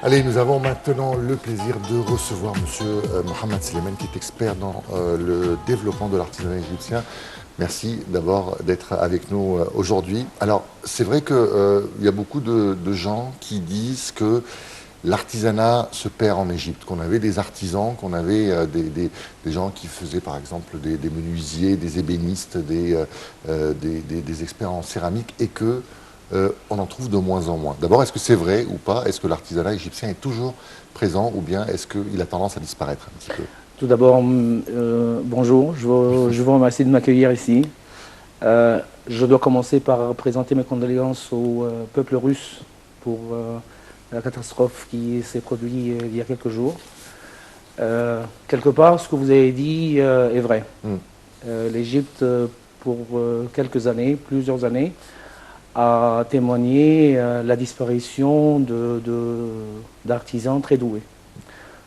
Allez, nous avons maintenant le plaisir de recevoir Monsieur Mohamed Slimane, qui est expert dans le développement de l'artisanat égyptien. Merci d'abord d'être avec nous aujourd'hui. Alors, c'est vrai qu'il y a beaucoup de gens qui disent que l'artisanat se perd en Égypte, qu'on avait des artisans, qu'on avait des gens qui faisaient par exemple des menuisiers, des ébénistes, des experts en céramique, et que on en trouve de moins en moins. D'abord, est-ce que c'est vrai ou pas? Est-ce que l'artisanat égyptien est toujours présent ou bien est-ce qu'il a tendance à disparaître un petit peu? Tout d'abord, bonjour, je vous remercie de m'accueillir ici. Je dois commencer par présenter mes condoléances au peuple russe pour la catastrophe qui s'est produite il y a quelques jours. Quelque part, ce que vous avez dit est vrai. L'Égypte, pour quelques années, plusieurs années, a témoigné la disparition d'artisans très doués,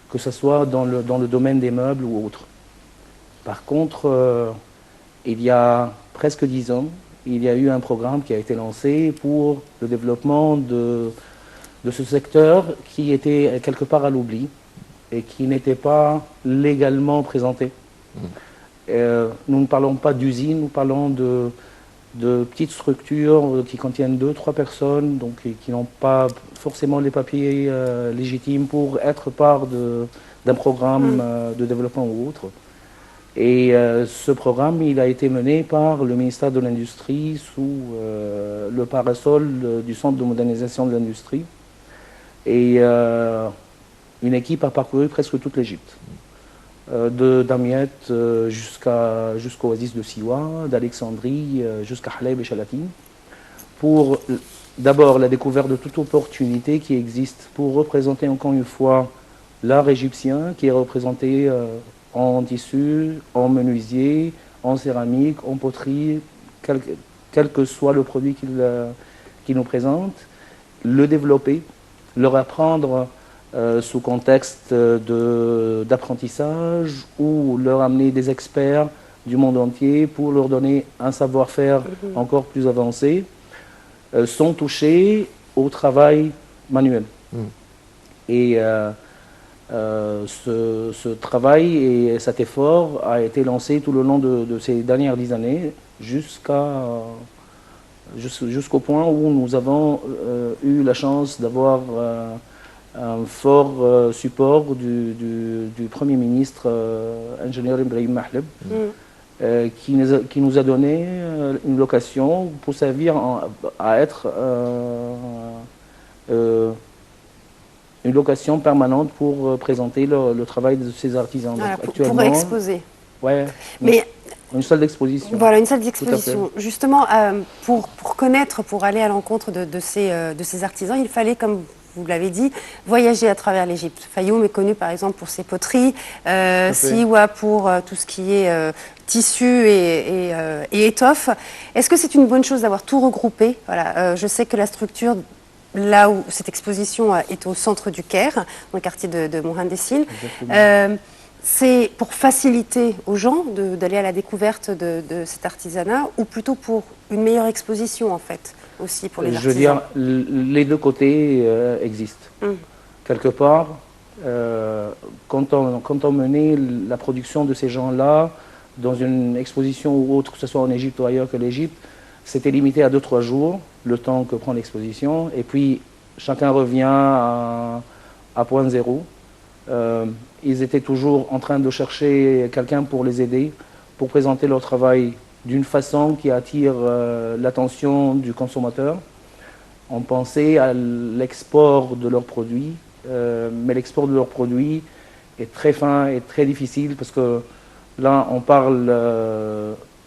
que ce soit dans le domaine des meubles ou autre. Par contre, il y a presque 10 ans, il y a eu un programme qui a été lancé pour le développement de ce secteur qui était quelque part à l'oubli et qui n'était pas légalement présenté. Nous ne parlons pas d'usine, nous parlons de petites structures qui contiennent 2-3 personnes, donc qui n'ont pas forcément les papiers légitimes pour être part d'un programme de développement ou autre. Et ce programme, il a été mené par le ministère de l'Industrie sous le parasol du Centre de modernisation de l'industrie. Et une équipe a parcouru presque toute l'Égypte. De Damiette jusqu'au oasis de Siwa, d'Alexandrie jusqu'à Haleb et Chalatin, pour d'abord la découverte de toute opportunité qui existe pour représenter encore une fois l'art égyptien qui est représenté en tissu, en menuisier, en céramique, en poterie, quel que soit le produit qu'il nous présente, le développer, leur apprendre sous contexte d'apprentissage ou leur amener des experts du monde entier pour leur donner un savoir-faire encore plus avancé, sans toucher au travail manuel. Et ce travail et cet effort a été lancé tout le long de ces dernières 10 années jusqu'au point où nous avons eu la chance d'avoir un fort support du Premier ministre, ingénieur Ibrahim Mahleb, qui nous a donné une location pour servir à être une location permanente pour présenter le travail de ces artisans. Voilà, pour exposer. Ouais, mais une salle d'exposition. Voilà, une salle d'exposition. Justement, pour connaître, pour aller à l'encontre de ces artisans, il fallait, comme vous l'avez dit, voyager à travers l'Égypte. Fayoum est connu par exemple pour ses poteries, Siwa pour tout ce qui est tissu et étoffe. Est-ce que c'est une bonne chose d'avoir tout regroupé? Voilà, je sais que la structure, là où cette exposition est au centre du Caire, dans le quartier de Mohandessine. C'est pour faciliter aux gens d'aller à la découverte de cet artisanat ou plutôt pour une meilleure exposition en fait aussi pour les artisans? Je veux dire, les deux côtés existent. Quelque part, quand on menait la production de ces gens-là dans une exposition ou autre, que ce soit en Égypte ou ailleurs que l'Égypte, c'était limité à 2-3 jours, le temps que prend l'exposition, et puis chacun revient à point zéro. Ils étaient toujours en train de chercher quelqu'un pour les aider, pour présenter leur travail d'une façon qui attire l'attention du consommateur. On pensait à l'export de leurs produits, mais l'export de leurs produits est très fin et très difficile parce que là, on parle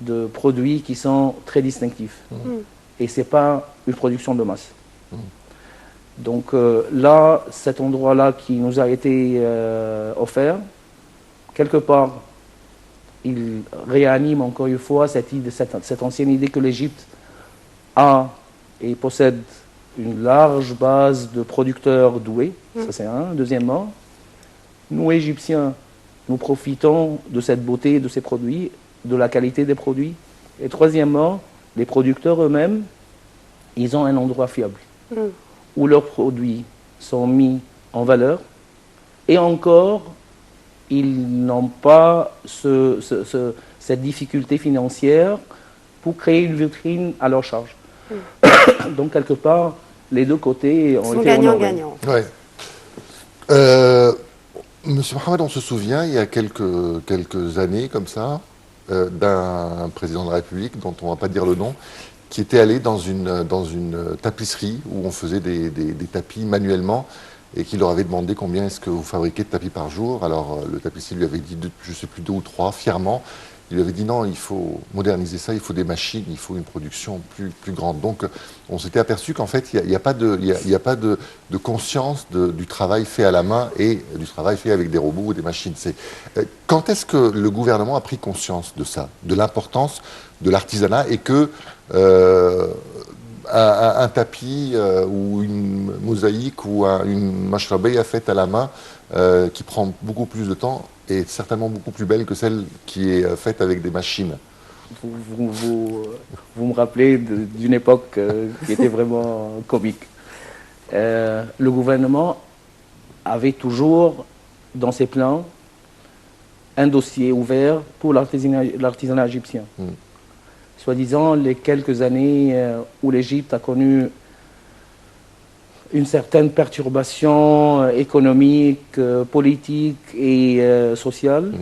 de produits qui sont très distinctifs. Et ce n'est pas une production de masse. Donc là, cet endroit-là qui nous a été offert, quelque part, il réanime encore une fois cette ancienne idée que l'Égypte a et possède une large base de producteurs doués. Ça c'est un. Deuxièmement, nous Égyptiens, nous profitons de cette beauté de ces produits, de la qualité des produits. Et troisièmement, les producteurs eux-mêmes, ils ont un endroit fiable où leurs produits sont mis en valeur. Et encore, ils n'ont pas cette difficulté financière pour créer une vitrine à leur charge. Donc, quelque part, les deux côtés ont été honorés. Gagnant-gagnant. Ouais. Monsieur Mohamed, on se souvient, il y a quelques années, comme ça, d'un président de la République, dont on ne va pas dire le nom, qui était allé dans une tapisserie où on faisait des tapis manuellement et qui leur avait demandé combien est-ce que vous fabriquez de tapis par jour. Alors le tapissier lui avait dit, je ne sais plus, 2 ou 3, fièrement. Il lui avait dit non, il faut moderniser ça, il faut des machines, il faut une production plus grande. Donc on s'était aperçu qu'en fait, il n'y a pas de conscience du travail fait à la main et du travail fait avec des robots ou des machines. Quand est-ce que le gouvernement a pris conscience de ça, de l'importance de l'artisanat et que un tapis ou une mosaïque ou une mashrabia faite à la main qui prend beaucoup plus de temps est certainement beaucoup plus belle que celle qui est faite avec des machines. Vous me rappelez d'une époque qui était vraiment comique. Le gouvernement avait toujours dans ses plans un dossier ouvert pour l'artisanat égyptien. Soi-disant, les quelques années où l'Égypte a connu une certaine perturbation économique, politique et sociale,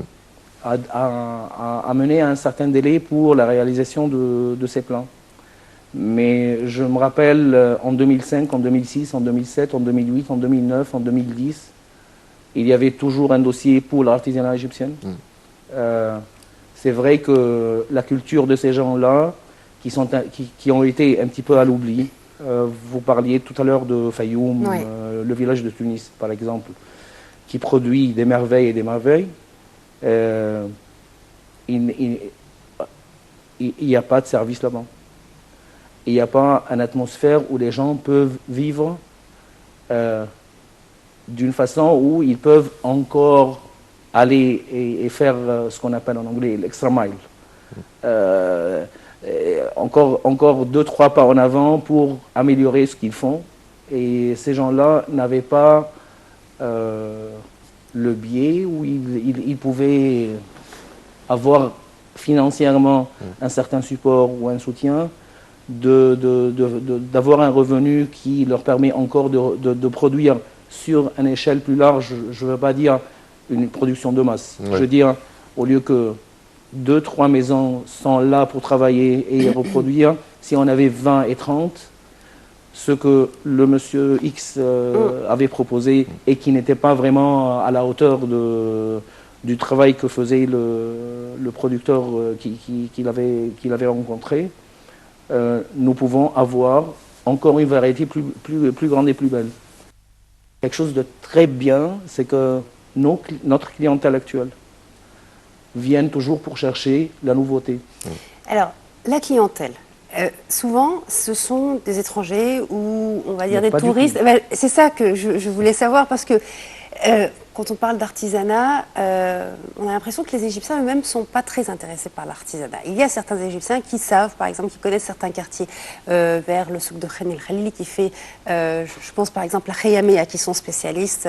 a mené à un certain délai pour la réalisation de ces plans. Mais je me rappelle en 2005, en 2006, en 2007, en 2008, en 2009, en 2010, il y avait toujours un dossier pour l'artisanat égyptien. C'est vrai que la culture de ces gens-là, qui ont été un petit peu à l'oubli, vous parliez tout à l'heure de Fayoum, Oui. le village de Tunis, par exemple, qui produit des merveilles et des merveilles. Il n'y a pas de service là-bas. Il n'y a pas une atmosphère où les gens peuvent vivre d'une façon où ils peuvent encore aller et faire ce qu'on appelle en anglais l'extra mile. Encore 2-3 pas en avant pour améliorer ce qu'ils font. Et ces gens-là n'avaient pas le biais où ils pouvaient avoir financièrement un certain support ou un soutien, d'avoir un revenu qui leur permet encore de produire sur une échelle plus large. Je ne veux pas dire une production de masse. Ouais. Je veux dire, au lieu que 2-3 maisons sont là pour travailler et reproduire, si on avait 20 et 30, ce que le monsieur X avait proposé et qui n'était pas vraiment à la hauteur du travail que faisait le producteur qu'il avait rencontré, nous pouvons avoir encore une variété plus grande et plus belle. Quelque chose de très bien, c'est que notre clientèle actuelle viennent toujours pour chercher la nouveauté. Alors, la clientèle, souvent, ce sont des étrangers ou, on va dire, Mais des pas du touristes. tout. Ben, c'est ça que je voulais savoir parce que quand on parle d'artisanat, on a l'impression que les Égyptiens eux-mêmes ne sont pas très intéressés par l'artisanat. Il y a certains Égyptiens qui savent, par exemple, qui connaissent certains quartiers vers le souk de Khen el Khalili, qui fait, je pense par exemple à Khayamea, qui sont spécialistes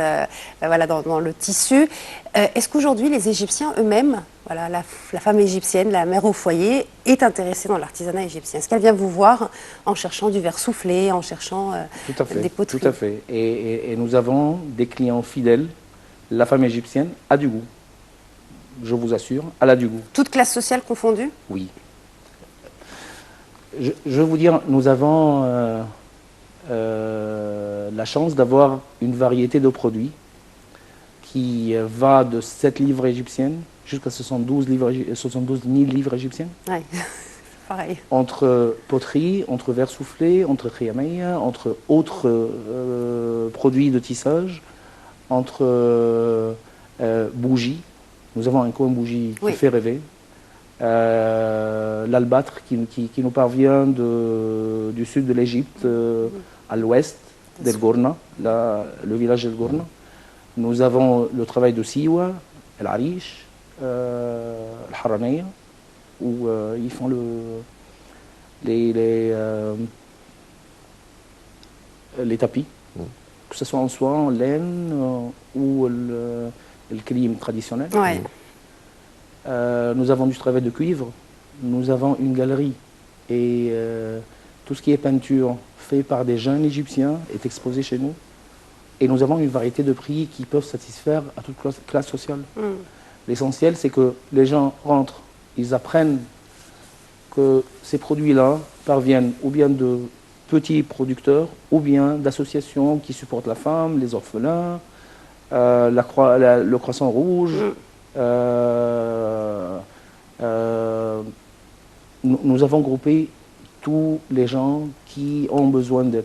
voilà, dans le tissu. Est-ce qu'aujourd'hui, les Égyptiens eux-mêmes, voilà, la femme égyptienne, la mère au foyer, est intéressée dans l'artisanat égyptien? Est-ce qu'elle vient vous voir en cherchant du verre soufflé, en cherchant Tout à fait, des poteries? tout à fait. Et nous avons des clients fidèles. La femme égyptienne a du goût. Je vous assure, elle a du goût. Toute classe sociale confondue? Oui. Je veux vous dire, nous avons la chance d'avoir une variété de produits qui va de 7 livres égyptiennes jusqu'à 72 000 livres égyptiens. Oui, pareil. Entre poterie, entre verre soufflé, entre khiyamaya, entre autres produits de tissage, entre bougies. Nous avons un coin bougie qui Oui. fait rêver. L'albâtre qui nous parvient du sud de l'Égypte, à l'ouest d'El Gourna, le village d'El Gourna. Nous avons le travail de Siwa, El Arish, El Haranaya, où ils font les tapis, que ce soit en soie, en laine ou le clim traditionnel. Ouais. Nous avons du travail de cuivre, nous avons une galerie et tout ce qui est peinture fait par des jeunes Égyptiens est exposé chez nous. Et nous avons une variété de prix qui peuvent satisfaire à toute classe sociale. L'essentiel, c'est que les gens rentrent, ils apprennent que ces produits-là parviennent ou bien de petits producteurs ou bien d'associations qui supportent la femme, les orphelins, le Croissant Rouge. Nous avons groupé tous les gens qui ont besoin d'aide,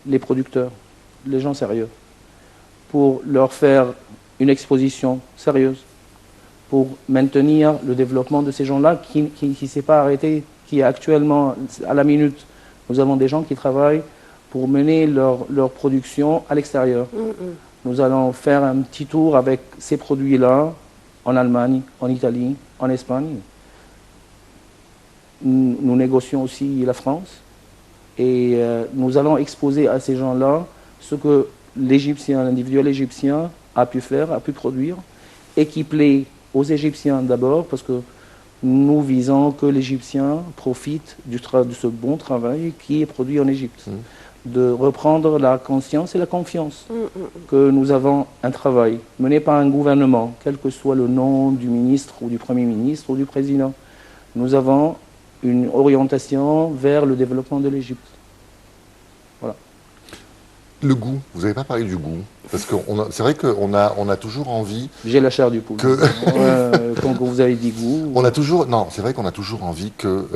les producteurs, les gens sérieux, pour leur faire une exposition sérieuse, pour maintenir le développement de ces gens-là qui ne s'est pas arrêté, qui est actuellement à la minute. Nous avons des gens qui travaillent pour mener leur production à l'extérieur. Nous allons faire un petit tour avec ces produits-là en Allemagne, en Italie, en Espagne. Nous négocions aussi la France et nous allons exposer à ces gens-là ce que l'Égyptien, l'individuel égyptien a pu faire, a pu produire et qui plaît aux Égyptiens d'abord parce que nous visons que l'Égyptien profite de ce bon travail qui est produit en Égypte. De reprendre la conscience et la confiance que nous avons un travail mené par un gouvernement, quel que soit le nom du ministre ou du Premier ministre ou du président. Nous avons une orientation vers le développement de l'Égypte. Voilà. Le goût, vous n'avez pas parlé du goût, parce que c'est vrai qu'on a toujours envie... J'ai la chair du poule. Quand vous avez dit goût... Non, c'est vrai qu'on a toujours envie que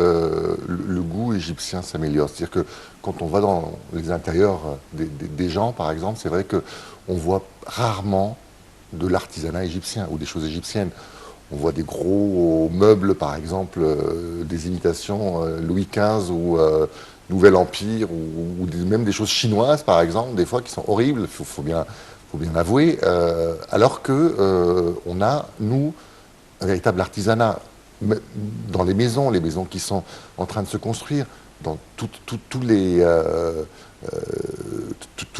le goût égyptien s'améliore. C'est-à-dire que quand on va dans les intérieurs des gens, par exemple, c'est vrai qu'on voit rarement de l'artisanat égyptien ou des choses égyptiennes. On voit des gros meubles, par exemple, des imitations Louis XV ou Nouvel Empire, ou même des choses chinoises, par exemple, des fois qui sont horribles, il faut bien l'avouer, alors qu'on a, nous, un véritable artisanat dans les maisons qui sont en train de se construire, dans tous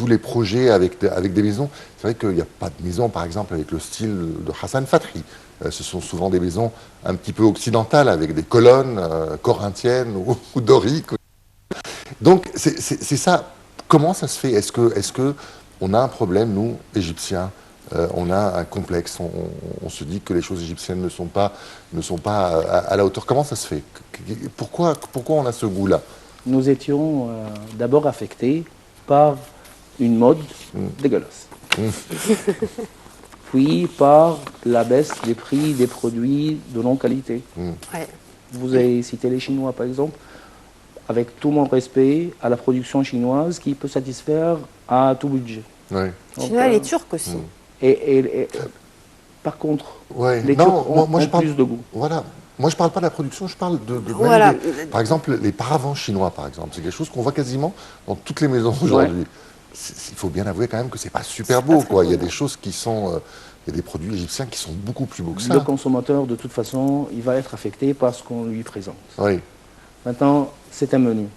les projets avec des maisons. C'est vrai qu'il n'y a pas de maison, par exemple, avec le style de Hassan Fathy. Ce sont souvent des maisons un petit peu occidentales, avec des colonnes corinthiennes ou doriques. Donc, c'est ça. Comment ça se fait? Est-ce que on a un problème, nous, Égyptiens? On a un complexe. On se dit que les choses égyptiennes ne sont pas à la hauteur. Comment ça se fait? Pourquoi on a ce goût-là? Nous étions d'abord affectés par une mode dégueulasse. Puis par la baisse des prix des produits de non-qualité. Ouais. Vous avez cité les Chinois, par exemple, avec tout mon respect à la production chinoise qui peut satisfaire à tout budget. Ouais. Chinois et les Turcs aussi. Et par contre, les Turcs ont plus de goût. Voilà. Moi, je ne parle pas de la production, je parle de Voilà. par exemple, les paravents chinois, par exemple. C'est quelque chose qu'on voit quasiment dans toutes les maisons aujourd'hui. Il faut bien avouer quand même que c'est pas super beau, quoi. Il y a des choses qui sont... il y a des produits égyptiens qui sont beaucoup plus beaux que ça. Le consommateur, de toute façon, il va être affecté par ce qu'on lui présente. Oui. Maintenant, c'est un menu.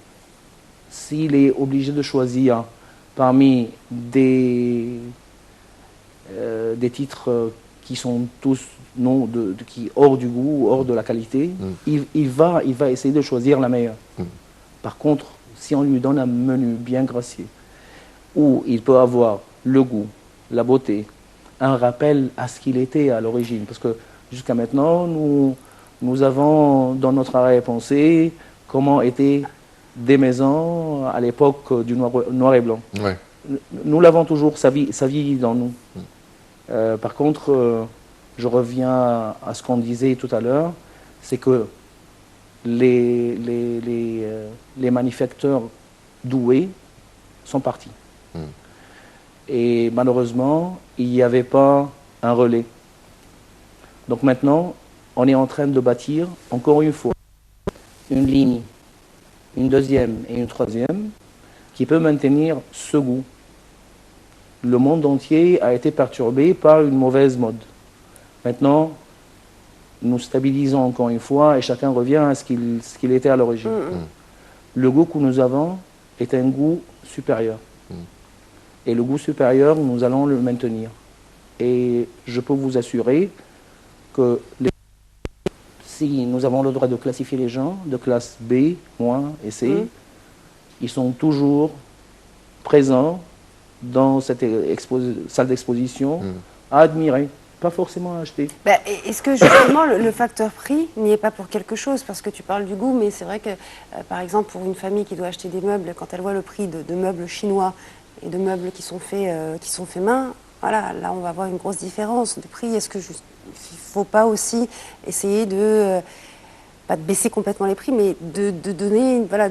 S'il est obligé de choisir parmi des titres qui sont tous qui hors du goût, hors de la qualité, il va essayer de choisir la meilleure. Par contre, si on lui donne un menu bien gracié, où il peut avoir le goût, la beauté, un rappel à ce qu'il était à l'origine, parce que jusqu'à maintenant, nous avons dans notre arrière-pensée comment étaient des maisons à l'époque du noir et blanc. Ouais. Nous l'avons toujours, ça vit dans nous. Par contre, je reviens à ce qu'on disait tout à l'heure, c'est que les manufacteurs doués sont partis. Et malheureusement, il n'y avait pas un relais. Donc maintenant, on est en train de bâtir, encore une fois, une ligne, une deuxième et une troisième, qui peut maintenir ce goût. Le monde entier a été perturbé par une mauvaise mode. Maintenant, nous stabilisons encore une fois et chacun revient à ce qu'il était à l'origine. Le goût que nous avons est un goût supérieur. Et le goût supérieur, nous allons le maintenir. Et je peux vous assurer que si nous avons le droit de classifier les gens de classe B, moins et C, ils sont toujours présents dans cette salle d'exposition à admirer, pas forcément à acheter. Ben, est-ce que justement le facteur prix n'y est pas pour quelque chose? Parce que tu parles du goût, mais c'est vrai que par exemple pour une famille qui doit acheter des meubles, quand elle voit le prix de meubles chinois et de meubles qui sont faits main, voilà, là on va avoir une grosse différence de prix. Est-ce que il ne faut pas aussi essayer de pas de baisser complètement les prix, mais de donner, voilà,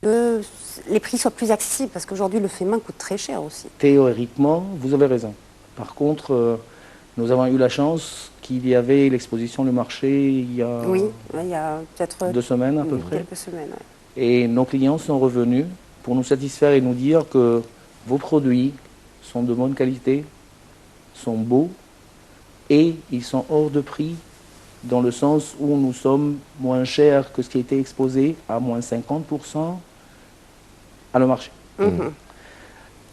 les prix soient plus accessibles, parce qu'aujourd'hui le fait main coûte très cher aussi. Théoriquement, vous avez raison. Par contre, nous avons eu la chance qu'il y avait l'exposition Le Marché il y a, il y a peut-être 2 semaines à peu près. Quelques semaines. Ouais. Et nos clients sont revenus pour nous satisfaire et nous dire que vos produits sont de bonne qualité, sont beaux et ils sont hors de prix, dans le sens où nous sommes moins chers que ce qui était exposé, à moins 50% à Le Marché.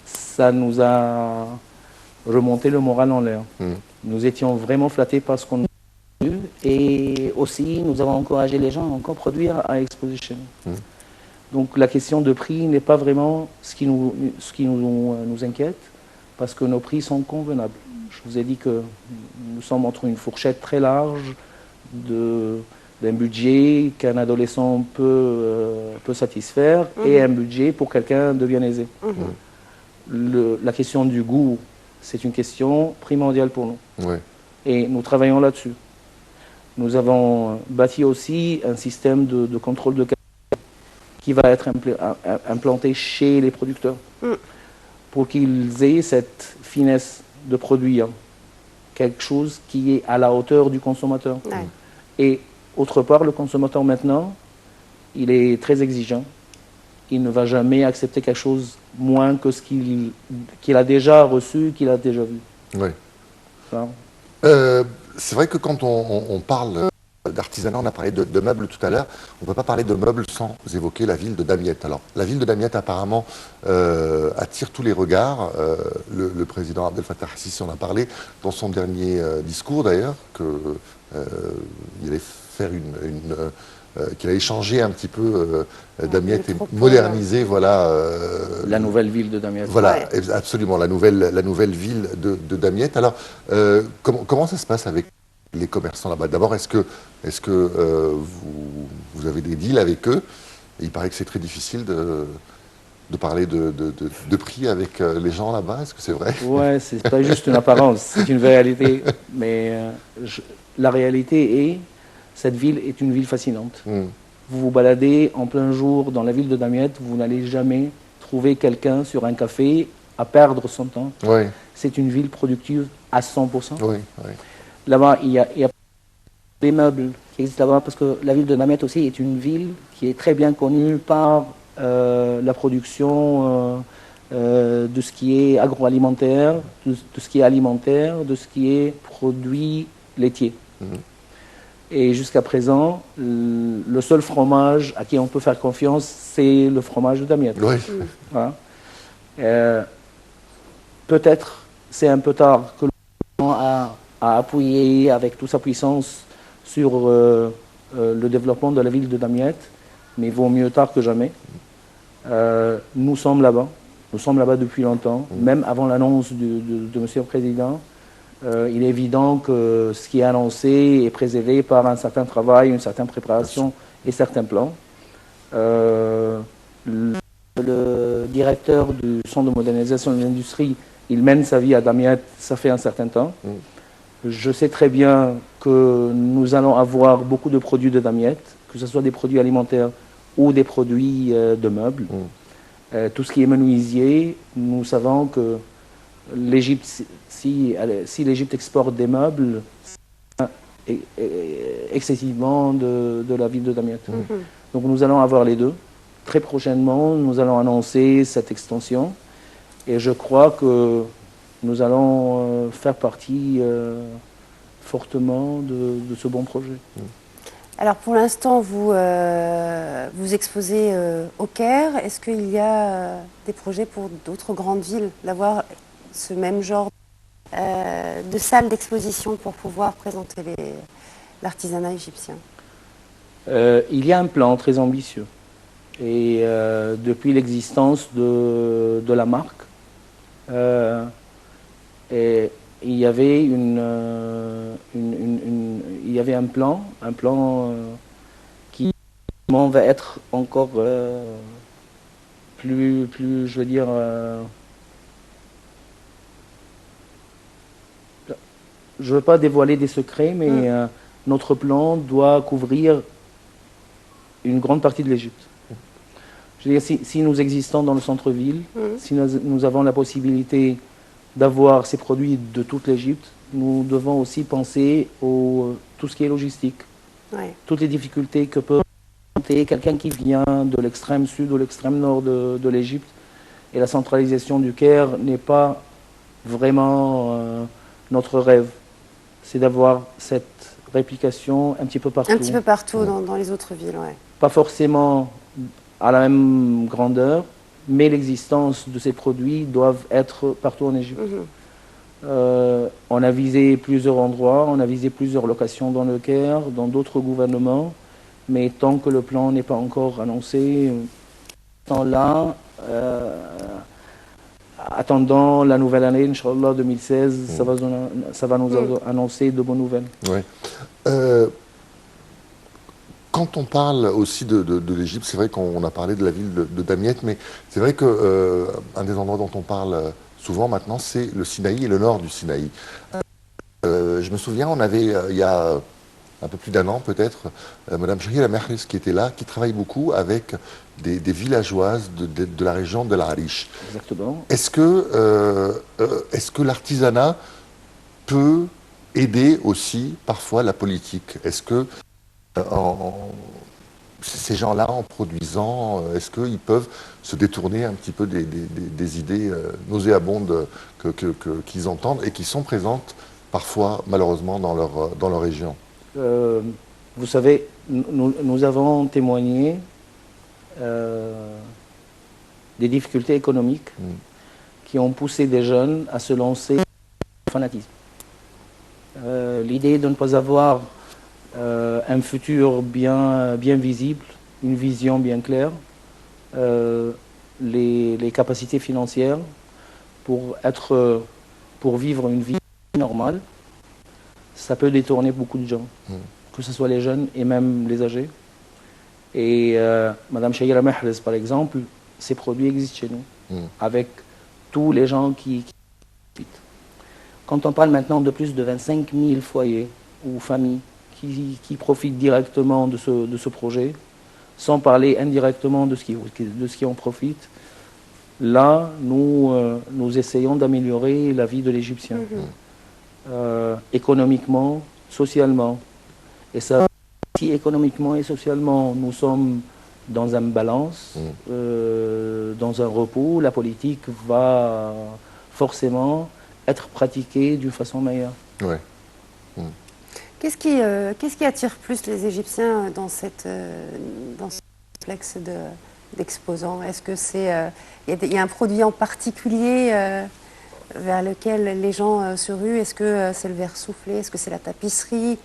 Ça nous a remonté le moral en l'air. Nous étions vraiment flattés par ce qu'on a eu, et aussi nous avons encouragé les gens à encore produire à exposer chez nous. Donc la question de prix n'est pas vraiment ce qui nous inquiète, parce que nos prix sont convenables. Je vous ai dit que nous sommes entre une fourchette très large d'un budget qu'un adolescent peut satisfaire et un budget pour quelqu'un de bien aisé. La question du goût, c'est une question primordiale pour nous. Et nous travaillons là-dessus. Nous avons bâti aussi un système de contrôle de qualité qui va être implanté chez les producteurs pour qu'ils aient cette finesse de produire quelque chose qui est à la hauteur du consommateur. Et autre part, le consommateur maintenant, il est très exigeant. Il ne va jamais accepter quelque chose moins que ce qu'il a déjà reçu, qu'il a déjà vu. C'est vrai que quand on parle d'artisanat, on a parlé de meubles tout à l'heure, on ne peut pas parler de meubles sans évoquer la ville de Damiette. Alors, la ville de Damiette apparemment attire tous les regards. Le président Abdel Fattah al-Sissi en a parlé dans son dernier discours d'ailleurs, qu'il allait faire qu'il allait changer un petit peu Damiette et moderniser, la nouvelle ville de Damiette. Voilà, absolument, la nouvelle ville de Damiette. Alors, comment ça se passe avec les commerçants là-bas? D'abord, est-ce que vous avez des deals avec eux? Il paraît que c'est très difficile de parler de prix avec les gens là-bas. Est-ce que c'est vrai? Ouais, c'est pas juste une apparence, c'est une réalité. Mais la réalité est, cette ville est une ville fascinante. Vous vous baladez en plein jour dans la ville de Damiette, vous n'allez jamais trouver quelqu'un sur un café à perdre son temps. C'est une ville productive à 100%. Là-bas, il y a des meubles qui existent là-bas, parce que la ville de Damiette aussi est une ville qui est très bien connue par la production de ce qui est agroalimentaire, de ce qui est alimentaire, de ce qui est produit laitier. Et jusqu'à présent, le seul fromage à qui on peut faire confiance, c'est le fromage de Damiette. Peut-être c'est un peu tard que le gouvernement a appuyé avec toute sa puissance sur le développement de la ville de Damiette, mais vaut mieux tard que jamais. Nous sommes là-bas. Nous sommes là-bas depuis longtemps, même avant l'annonce de Monsieur le Président. Il est évident que ce qui est annoncé est préservé par un certain travail, une certaine préparation et certains plans. Le directeur du Centre de modernisation de l'industrie, il mène sa vie à Damiette, ça fait un certain temps. Je sais très bien que nous allons avoir beaucoup de produits de Damiette, que ce soit des produits alimentaires ou des produits de meubles. Tout ce qui est menuisier, nous savons que l'Égypte, si l'Égypte exporte des meubles, excessivement de la ville de Damiette. Donc nous allons avoir les deux. Très prochainement, nous allons annoncer cette extension, et je crois que nous allons faire partie fortement de ce bon projet. Alors pour l'instant, vous exposez au Caire. Est-ce qu'il y a des projets pour d'autres grandes villes d'avoir ce même genre de salle d'exposition pour pouvoir présenter l'artisanat égyptien? Il y a un plan très ambitieux. Et depuis l'existence de la marque, et il y avait il y avait un plan qui va être encore plus, je veux dire, je ne veux pas dévoiler des secrets, mais notre plan doit couvrir une grande partie de l'Égypte. Je veux dire, si nous existons dans le centre-ville, si nous avons la possibilité d'avoir ces produits de toute l'Égypte, nous devons aussi penser à tout ce qui est logistique. Ouais. Toutes les difficultés que peut rencontrer quelqu'un qui vient de l'extrême sud ou l'extrême nord de l'Égypte. Et la centralisation du Caire n'est pas vraiment notre rêve. C'est d'avoir cette réplication un petit peu partout. Un petit peu partout dans les autres villes, ouais. Pas forcément à la même grandeur, mais l'existence de ces produits doivent être partout en Égypte. On a visé plusieurs endroits, on a visé plusieurs locations dans le Caire, dans d'autres gouvernements, mais tant que le plan n'est pas encore annoncé, là, attendant la nouvelle année, Inch'Allah 2016, ça va nous annoncer de bonnes nouvelles. Ouais. Quand on parle aussi de l'Égypte, c'est vrai qu'on a parlé de la ville de Damiette, mais c'est vrai qu'un des endroits dont on parle souvent maintenant, c'est le Sinaï et le nord du Sinaï. Je me souviens, on avait, il y a un peu plus d'un an peut-être, Madame Chahira Mehris qui était là, qui travaille beaucoup avec des villageoises de la région de l'Arish. Exactement. Est-ce que l'artisanat peut aider aussi parfois la politique? Est-ce que ces gens-là, en produisant, est-ce qu'ils peuvent se détourner un petit peu des idées nauséabondes qu'ils entendent et qui sont présentes parfois, malheureusement, dans leur région? Vous savez, nous avons témoigné des difficultés économiques qui ont poussé des jeunes à se lancer dans le fanatisme. L'idée de ne pas avoir un futur bien visible, une vision bien claire, les capacités financières pour vivre une vie normale, ça peut détourner beaucoup de gens, que ce soit les jeunes et même les âgés. Et Madame Chahira Mehris, par exemple, ces produits existent chez nous, avec tous les gens qui profitent. Quand on parle maintenant de plus de 25 000 foyers ou familles qui profitent directement de ce projet, sans parler indirectement de ce qui en profite, là, nous essayons d'améliorer la vie de l'Égyptien, économiquement, socialement. Et ça, si économiquement et socialement, nous sommes dans une balance, dans un repos, la politique va forcément être pratiquée d'une façon meilleure. Ouais. Qu'est-ce qui attire plus les Égyptiens dans ce complexe d'exposants? Est-ce que il y a un produit en particulier vers lequel les gens se ruent? Est-ce que c'est le verre soufflé? Est-ce que c'est la tapisserie?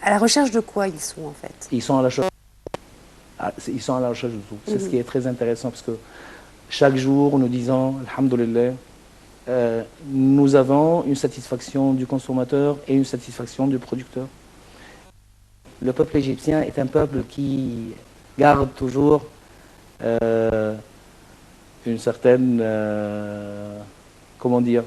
À la recherche de quoi ils sont en fait? Ils sont à la recherche de tout. C'est ce qui est très intéressant parce que chaque jour, nous disons, alhamdoulilah, nous avons une satisfaction du consommateur et une satisfaction du producteur. Le peuple égyptien est un peuple qui garde toujours une certaine, comment dire,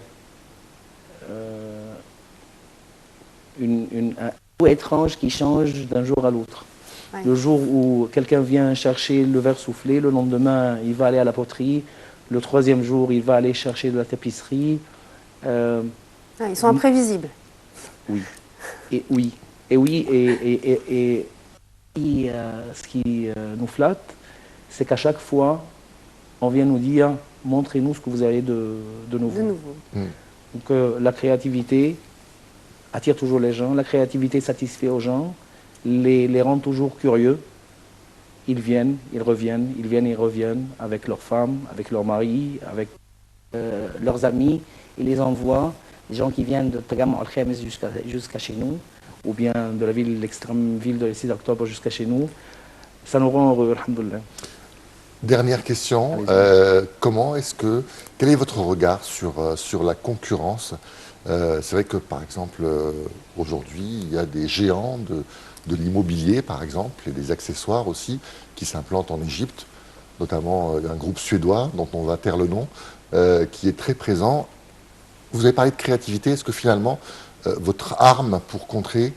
un goût étrange qui change d'un jour à l'autre. Ouais. Le jour où quelqu'un vient chercher le verre soufflé, le lendemain, il va aller à la poterie. Le troisième jour, il va aller chercher de la tapisserie. Ils sont imprévisibles. Oui. Et ce qui nous flatte, c'est qu'à chaque fois, on vient nous dire « montrez-nous ce que vous avez de nouveau ». Donc la créativité attire toujours les gens, la créativité satisfait aux gens, les rend toujours curieux. Ils viennent, ils reviennent, ils viennent, ils reviennent avec leurs femmes, avec leurs maris, avec leurs amis. Ils les envoient, des gens qui viennent de Tagam al-Khamis jusqu'à chez nous, ou bien de la ville, l'extrême ville de 6 octobre jusqu'à chez nous. Ça nous rend heureux, alhamdoulilah. Dernière question, quel est votre regard sur la concurrence? C'est vrai que par exemple, aujourd'hui, il y a des géants de l'immobilier, par exemple, et des accessoires aussi, qui s'implantent en Égypte, notamment un groupe suédois dont on va taire le nom, qui est très présent. Vous avez parlé de créativité, est-ce que finalement, votre arme pour contrer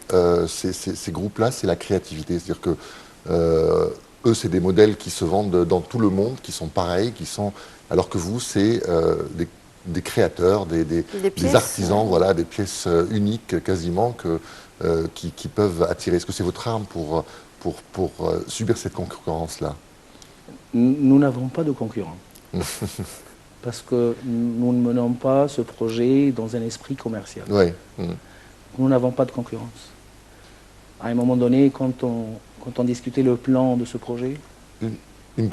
ces groupes-là, c'est la créativité? C'est-à-dire que eux, c'est des modèles qui se vendent dans tout le monde, qui sont pareils, alors que vous, c'est des créateurs, des artisans, voilà, des pièces uniques quasiment qui peuvent attirer. Est-ce que c'est votre arme pour subir cette concurrence-là? Nous n'avons pas de concurrents. Parce que nous ne menons pas ce projet dans un esprit commercial. Oui. Nous n'avons pas de concurrence. À un moment donné, quand on discutait le plan de ce projet... Une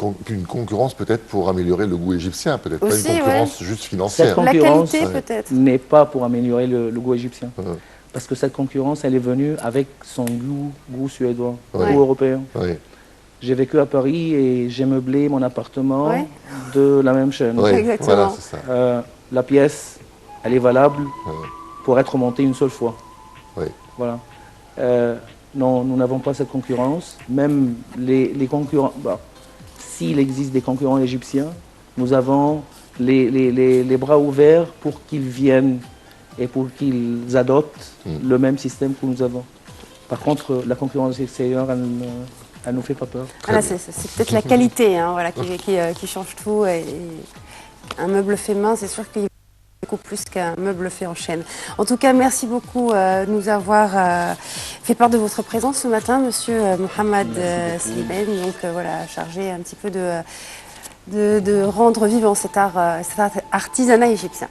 concurrence peut-être pour améliorer le goût égyptien, peut-être pas une concurrence juste financière. Cette concurrence la qualité peut-être n'est pas pour améliorer le goût égyptien. Parce que cette concurrence, elle est venue avec son goût suédois, goût européen. J'ai vécu à Paris et j'ai meublé mon appartement de la même chaîne. Exactement. Voilà, c'est ça. La pièce, elle est valable pour être montée une seule fois. Voilà. Non, nous n'avons pas cette concurrence. Même les concurrents... Bah, s'il existe des concurrents égyptiens, nous avons les bras ouverts pour qu'ils viennent et pour qu'ils adoptent le même système que nous avons. Par contre, la concurrence extérieure, elle ne nous fait pas peur. Voilà, c'est peut-être la qualité voilà, qui change tout. Et un meuble fait main, c'est sûr qu'il beaucoup plus qu'un meuble fait en chaîne. En tout cas, merci beaucoup de nous avoir fait part de votre présence ce matin, monsieur Mohamed Slimane, donc voilà, chargé un petit peu de rendre vivant cet artisanat égyptien.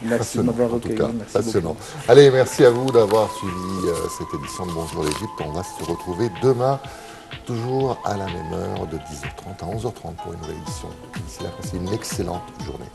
Merci de m'avoir recueilli. Passionnant. Allez, merci à vous d'avoir suivi cette édition de Bonjour l'Égypte. On va se retrouver demain, toujours à la même heure, de 10h30 à 11h30 pour une nouvelle édition. D'ici là, passez une excellente journée.